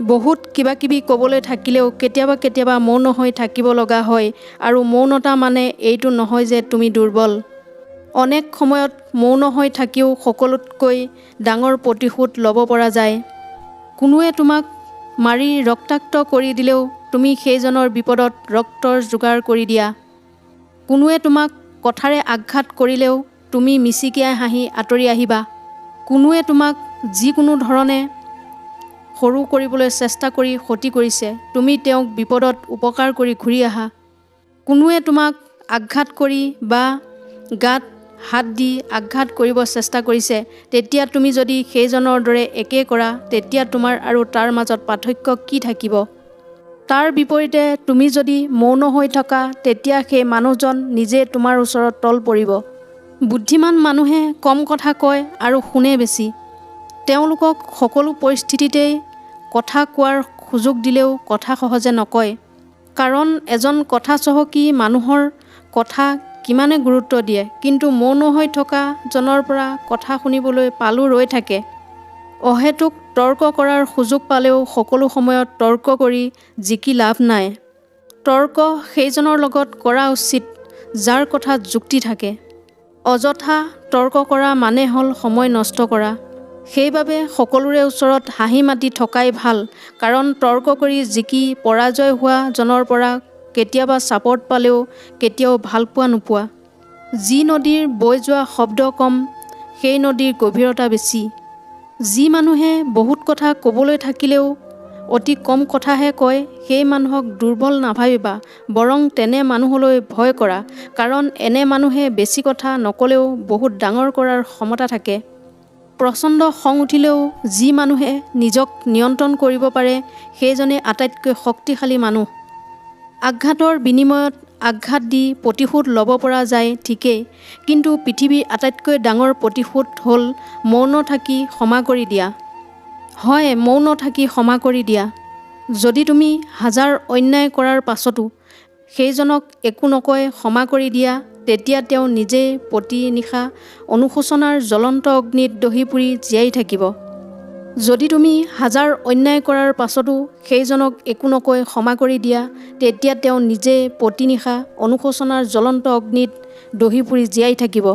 বহুত কিবা কিবি ক'বলৈ থাকিলেও কেতিয়াবা কেতিয়াবা মৌন হৈ থাকিব লগা হয় আৰু মৌনতা মানে এইটো নহয় যে তুমি দুৰ্বল। অনেক সময়ত মৌন হৈ থাকিও সকলোতকৈ ডাঙৰ প্ৰতিশোধ ল'ব পৰা যায়। কোনোৱে তোমাক মাৰি ৰক্তাক্ত কৰি দিলেও তুমি সেইজনৰ বিপদত ৰক্তৰ যোগাৰ কৰি দিয়া। কোনোৱে তোমাক কথাৰে আঘাত কৰিলেও তুমি মিচিকিয়াই হাঁহি আঁতৰি আহিবা। কোনোৱে তোমাক যিকোনো ধৰণে সৰু কৰিবলৈ চেষ্টা কৰি ক্ষতি কৰিছে, তুমি তেওঁক বিপদত উপকাৰ কৰি ঘূৰি আহা। কোনোৱে তোমাক আঘাত কৰি বা গাত হাত দি আঘাত কৰিব চেষ্টা কৰিছে, তেতিয়া তুমি যদি সেইজনৰ দৰে একে কৰা, তেতিয়া তোমাৰ আৰু তাৰ মাজত পাৰ্থক্য কি থাকিব? তাৰ বিপৰীতে তুমি যদি মৌন হৈ থকা, তেতিয়া সেই মানুহজন নিজে তোমাৰ ওচৰত তল পৰিব। বুদ্ধিমান মানুহে কম কথা কয় আৰু শুনে বেছি। তেওঁলোকক সকলো পৰিস্থিতিতেই কথা কোৱাৰ সুযোগ দিলেও কথা সহজে নকয়। কাৰণ এজন কথা চহকী মানুহৰ কথা কিমানে গুৰুত্ব দিয়ে, কিন্তু মৌন হৈ থকা জনৰ পৰা কথা শুনিবলৈ পালো ৰৈ থাকে। অহেতুক তৰ্ক কৰাৰ সুযোগ পালেও সকলো সময়ত তৰ্ক কৰি জিকি লাভ নাই। তৰ্ক সেইজনৰ লগত কৰা উচিত যাৰ কথাত যুক্তি থাকে। অযথা তৰ্ক কৰা মানে হ'ল সময় নষ্ট কৰা। সেইবাবে সকলোৰে ওচৰত হাঁহি মাতি থকাই ভাল, কাৰণ তৰ্ক কৰি জিকি পৰাজয় হোৱা জনৰ পৰা কেতিয়াবা ছাপৰ্ট পালেও কেতিয়াও ভাল পোৱা নোপোৱা। যি নদীৰ বৈ যোৱা শব্দ কম, সেই নদীৰ গভীৰতা বেছি। যি মানুহে বহুত কথা ক'বলৈ থাকিলেও অতি কম কথাহে কয়, সেই মানুহক দুৰ্বল নাভাবিবা, বৰং তেনে মানুহলৈ ভয় কৰা, কাৰণ এনে মানুহে বেছি কথা নকলেও বহুত ডাঙৰ কৰাৰ ক্ষমতা থাকে। প্ৰচণ্ড খং উঠিলেও যি মানুহে নিজক নিয়ন্ত্ৰণ কৰিব পাৰে, সেইজনে আটাইতকৈ শক্তিশালী মানুহ। আঘাতৰ বিনিময়ত আঘাত দি প্ৰতিশোধ ল'ব পৰা যায় ঠিকেই, কিন্তু পৃথিৱীৰ আটাইতকৈ ডাঙৰ প্ৰতিশোধ হ'ল মৌন থাকি ক্ষমা কৰি দিয়া। হয়, মৌন থাকি ক্ষমা কৰি দিয়া। যদি তুমি হাজাৰ অন্যায় কৰাৰ পাছতো সেইজনক একো নকৈ ক্ষমা কৰি দিয়া, তেতিয়া তেওঁ নিজেই প্ৰতি নিশা অনুশোচনাৰ জ্বলন্ত অগ্নিত দহি পুৰি জীয়াই থাকিব। যদি তুমি হাজাৰ অন্যায় কৰাৰ পাছতো সেইজনক একো নকৈ ক্ষমা কৰি দিয়া, তেতিয়া তেওঁ নিজে প্ৰতি নিশা অনুশোচনাৰ জ্বলন্ত অগ্নিত দহি পুৰি জীয়াই থাকিব।